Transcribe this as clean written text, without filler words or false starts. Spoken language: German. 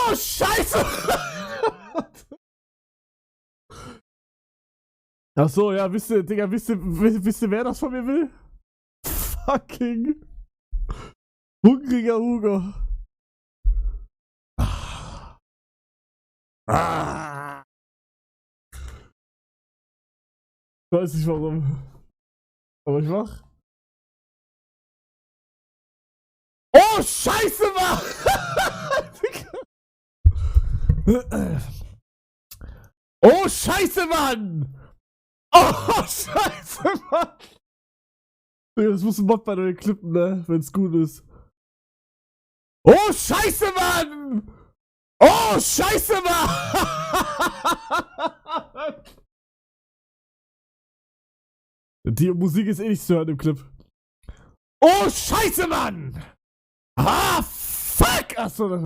Oh, scheiße! Ach so, ja, wisst ihr, Digga, wisst ihr, wer das von mir will? Fucking hungriger Hugo. Ah. Weiß nicht warum. Aber ich mach. Oh, scheiße, Mann! Oh, scheiße, Mann! Oh, scheiße, Mann! Das muss ein Mod bei neuen klippen, ne? Wenn's gut ist. Oh, scheiße, Mann! Oh, scheiße, Mann! Die Musik ist eh nicht zu hören im Clip. Oh, scheiße, Mann! Ah, fuck! Achso,